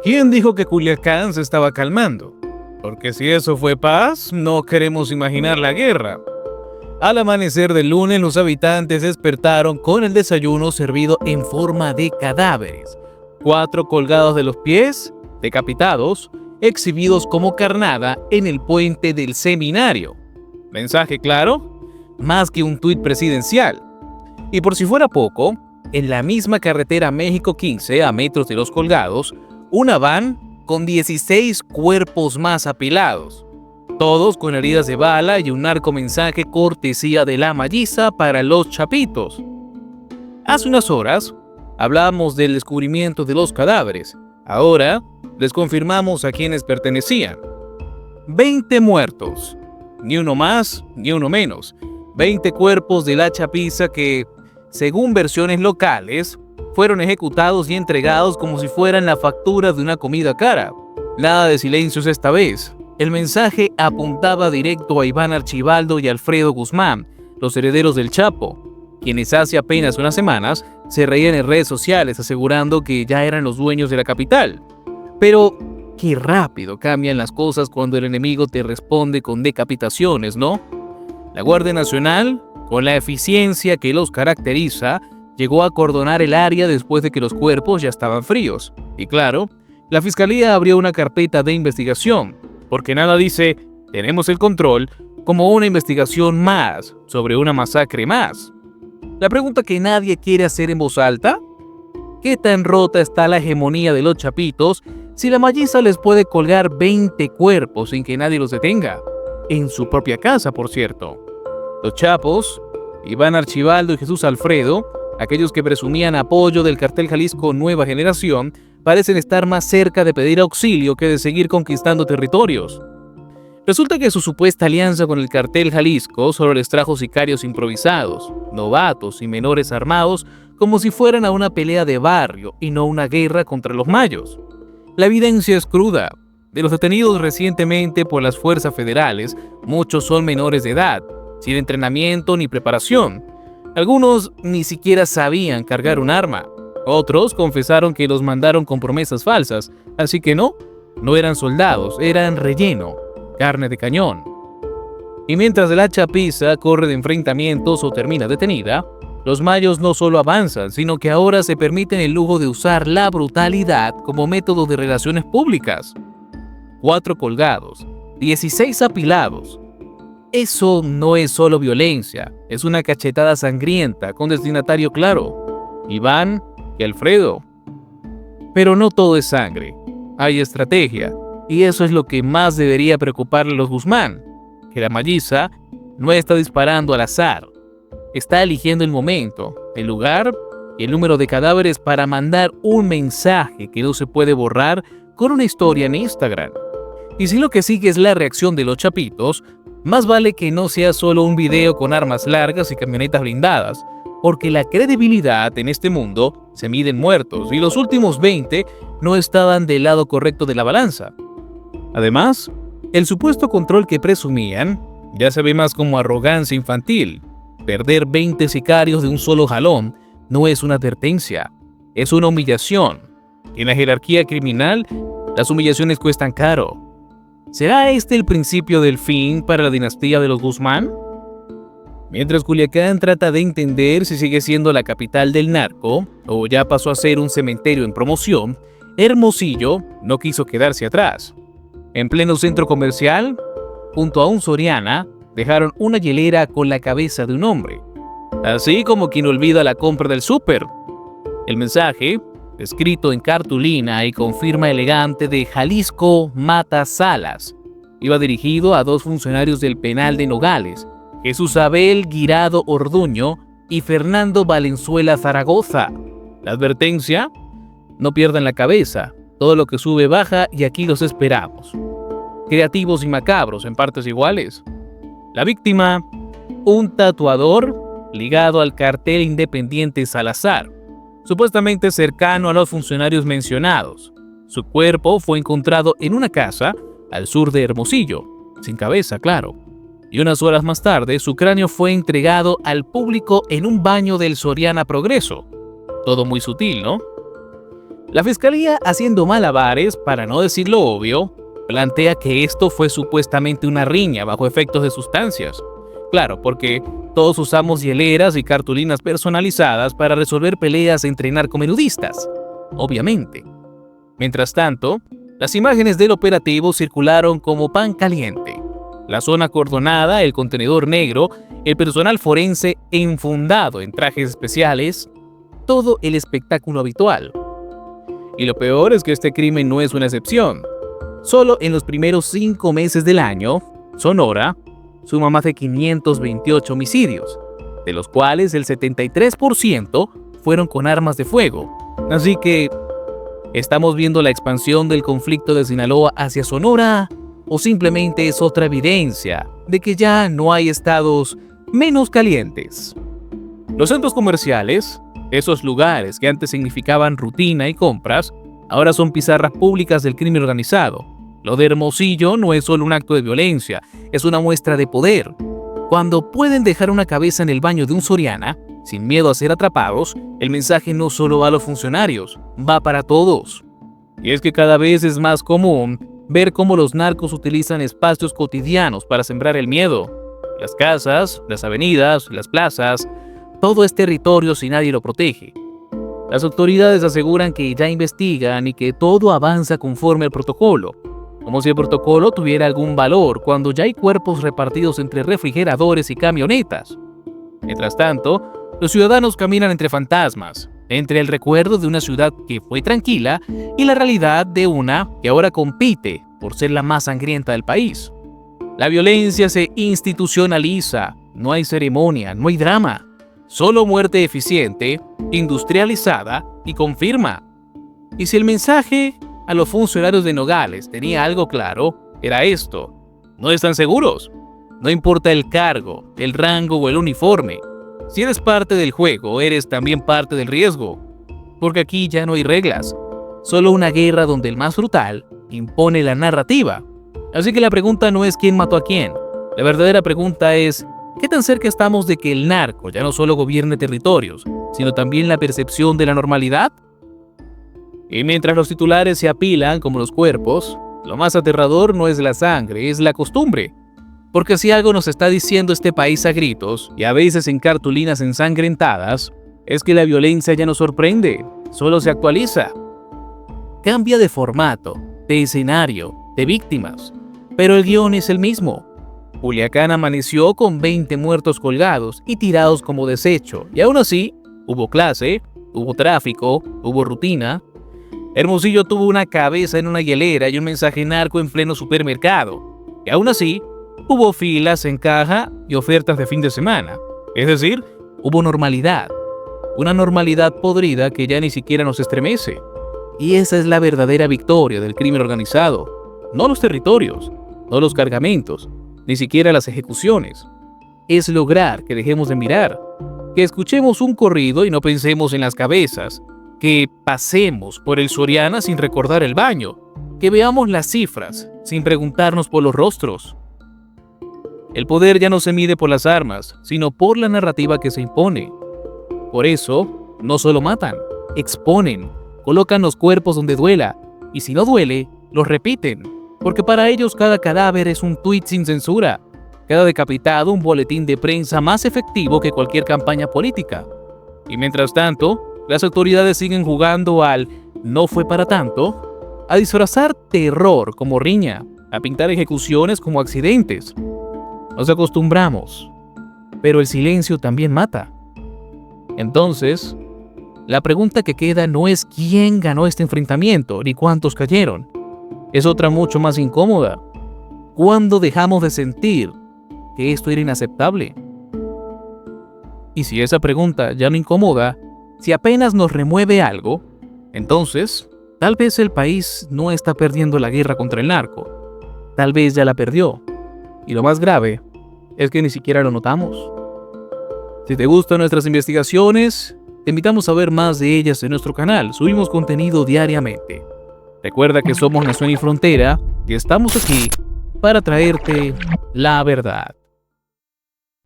¿Quién dijo que Culiacán se estaba calmando? Porque si eso fue paz, no queremos imaginar la guerra. Al amanecer del lunes, los habitantes despertaron con el desayuno servido en forma de cadáveres. 4 colgados de los pies, decapitados, exhibidos como carnada en el puente del seminario. ¿Mensaje claro? Más que un tuit presidencial. Y por si fuera poco, en la misma carretera México 15, a metros de los colgados, una van con 16 cuerpos más apilados. Todos con heridas de bala y un narcomensaje cortesía de la Malliza para los chapitos. Hace unas horas hablábamos del descubrimiento de los cadáveres. Ahora les confirmamos a quienes pertenecían. 20 muertos. Ni uno más, ni uno menos. 20 cuerpos de la chapiza que, según versiones locales, fueron ejecutados y entregados como si fueran la factura de una comida cara. Nada de silencios esta vez. El mensaje apuntaba directo a Iván Archibaldo y Alfredo Guzmán, los herederos del Chapo, quienes hace apenas unas semanas se reían en redes sociales asegurando que ya eran los dueños de la capital. Pero qué rápido cambian las cosas cuando el enemigo te responde con decapitaciones, ¿no? La Guardia Nacional, con la eficiencia que los caracteriza, llegó a acordonar el área después de que los cuerpos ya estaban fríos. Y claro, la Fiscalía abrió una carpeta de investigación, porque nada dice, tenemos el control, como una investigación más sobre una masacre más. La pregunta que nadie quiere hacer en voz alta: ¿qué tan rota está la hegemonía de los chapitos si la Malliza les puede colgar 20 cuerpos sin que nadie los detenga? En su propia casa, por cierto. Los chapos, Iván Archibaldo y Jesús Alfredo, aquellos que presumían apoyo del cartel Jalisco Nueva Generación, parecen estar más cerca de pedir auxilio que de seguir conquistando territorios. Resulta que su supuesta alianza con el cartel Jalisco solo les trajo sicarios improvisados, novatos y menores armados como si fueran a una pelea de barrio y no una guerra contra los mayos. La evidencia es cruda. De los detenidos recientemente por las fuerzas federales, muchos son menores de edad, sin entrenamiento ni preparación. Algunos ni siquiera sabían cargar un arma. Otros confesaron que los mandaron con promesas falsas, así que no eran soldados, eran relleno, carne de cañón. Y mientras la chapiza corre de enfrentamientos o termina detenida, los mayos no solo avanzan, sino que ahora se permiten el lujo de usar la brutalidad como método de relaciones públicas. 4 colgados, 16 apilados. Eso no es solo violencia, es una cachetada sangrienta con destinatario claro: Iván y Alfredo. Pero no todo es sangre, hay estrategia, y eso es lo que más debería preocuparle a los Guzmán, que la Malliza no está disparando al azar, está eligiendo el momento, el lugar y el número de cadáveres para mandar un mensaje que no se puede borrar con una historia en Instagram. Y si lo que sigue es la reacción de los chapitos, más vale que no sea solo un video con armas largas y camionetas blindadas, porque la credibilidad en este mundo se mide en muertos y los últimos 20 no estaban del lado correcto de la balanza. Además, el supuesto control que presumían ya se ve más como arrogancia infantil. Perder 20 sicarios de un solo jalón no es una advertencia, es una humillación. En la jerarquía criminal, las humillaciones cuestan caro. ¿Será este el principio del fin para la dinastía de los Guzmán? Mientras Culiacán trata de entender si sigue siendo la capital del narco o ya pasó a ser un cementerio en promoción, Hermosillo no quiso quedarse atrás. En pleno centro comercial, junto a un Soriana, dejaron una hielera con la cabeza de un hombre, así como quien olvida la compra del súper. El mensaje, escrito en cartulina y con firma elegante de Jalisco Mata Salas, iba dirigido a 2 funcionarios del penal de Nogales, Jesús Abel Guirado Orduño y Fernando Valenzuela Zaragoza. La advertencia: no pierdan la cabeza, todo lo que sube baja y aquí los esperamos. Creativos y macabros en partes iguales. La víctima, un tatuador ligado al cartel independiente Salazar, supuestamente cercano a los funcionarios mencionados. Su cuerpo fue encontrado en una casa al sur de Hermosillo, sin cabeza, claro. Y unas horas más tarde, su cráneo fue entregado al público en un baño del Soriana Progreso. Todo muy sutil, ¿no? La fiscalía, haciendo malabares, para no decir lo obvio, plantea que esto fue supuestamente una riña bajo efectos de sustancias. Claro, porque todos usamos hieleras y cartulinas personalizadas para resolver peleas entre narcomenudistas, obviamente. Mientras tanto, las imágenes del operativo circularon como pan caliente. La zona acordonada, el contenedor negro, el personal forense enfundado en trajes especiales, todo el espectáculo habitual. Y lo peor es que este crimen no es una excepción. Solo en los primeros 5 meses del año, Sonora suma más de 528 homicidios, de los cuales el 73% fueron con armas de fuego. Así que, ¿estamos viendo la expansión del conflicto de Sinaloa hacia Sonora? ¿O simplemente es otra evidencia de que ya no hay estados menos calientes? Los centros comerciales, esos lugares que antes significaban rutina y compras, ahora son pizarras públicas del crimen organizado. Lo de Hermosillo no es solo un acto de violencia, es una muestra de poder. Cuando pueden dejar una cabeza en el baño de un Soriana, sin miedo a ser atrapados, el mensaje no solo va a los funcionarios, va para todos. Y es que cada vez es más común ver cómo los narcos utilizan espacios cotidianos para sembrar el miedo. Las casas, las avenidas, las plazas, todo es territorio si nadie lo protege. Las autoridades aseguran que ya investigan y que todo avanza conforme al protocolo, como si el protocolo tuviera algún valor cuando ya hay cuerpos repartidos entre refrigeradores y camionetas. Mientras tanto, los ciudadanos caminan entre fantasmas, entre el recuerdo de una ciudad que fue tranquila y la realidad de una que ahora compite por ser la más sangrienta del país. La violencia se institucionaliza, no hay ceremonia, no hay drama, solo muerte eficiente, industrializada y con firma. Y si el mensaje a los funcionarios de Nogales tenía algo claro, era esto: no están seguros. No importa el cargo, el rango o el uniforme. Si eres parte del juego, eres también parte del riesgo. Porque aquí ya no hay reglas, solo una guerra donde el más brutal impone la narrativa. Así que la pregunta no es quién mató a quién. La verdadera pregunta es: ¿qué tan cerca estamos de que el narco ya no solo gobierne territorios, sino también la percepción de la normalidad? Y mientras los titulares se apilan como los cuerpos, lo más aterrador no es la sangre, es la costumbre. Porque si algo nos está diciendo este país a gritos, y a veces en cartulinas ensangrentadas, es que la violencia ya no sorprende, solo se actualiza. Cambia de formato, de escenario, de víctimas, pero el guión es el mismo. Culiacán amaneció con 20 muertos colgados y tirados como desecho, y aún así, hubo clase, hubo tráfico, hubo rutina. Hermosillo tuvo una cabeza en una hielera y un mensaje narco en pleno supermercado, y aún así, hubo filas en caja y ofertas de fin de semana. Es decir, hubo normalidad, una normalidad podrida que ya ni siquiera nos estremece. Y esa es la verdadera victoria del crimen organizado, no los territorios, no los cargamentos, ni siquiera las ejecuciones. Es lograr que dejemos de mirar, que escuchemos un corrido y no pensemos en las cabezas, que pasemos por el Soriana sin recordar el baño, que veamos las cifras sin preguntarnos por los rostros. El poder ya no se mide por las armas, sino por la narrativa que se impone. Por eso, no solo matan, exponen, colocan los cuerpos donde duela, y si no duele, los repiten. Porque para ellos cada cadáver es un tuit sin censura, cada decapitado un boletín de prensa más efectivo que cualquier campaña política. Y mientras tanto, las autoridades siguen jugando al "no fue para tanto", a disfrazar terror como riña, a pintar ejecuciones como accidentes. Nos acostumbramos, pero el silencio también mata. Entonces, la pregunta que queda no es quién ganó este enfrentamiento ni cuántos cayeron. Es otra mucho más incómoda. ¿Cuándo dejamos de sentir que esto era inaceptable? Y si esa pregunta ya no incomoda, si apenas nos remueve algo, entonces, tal vez el país no está perdiendo la guerra contra el narco. Tal vez ya la perdió. Y lo más grave es que ni siquiera lo notamos. Si te gustan nuestras investigaciones, te invitamos a ver más de ellas en nuestro canal. Subimos contenido diariamente. Recuerda que somos Nación y Frontera y estamos aquí para traerte la verdad.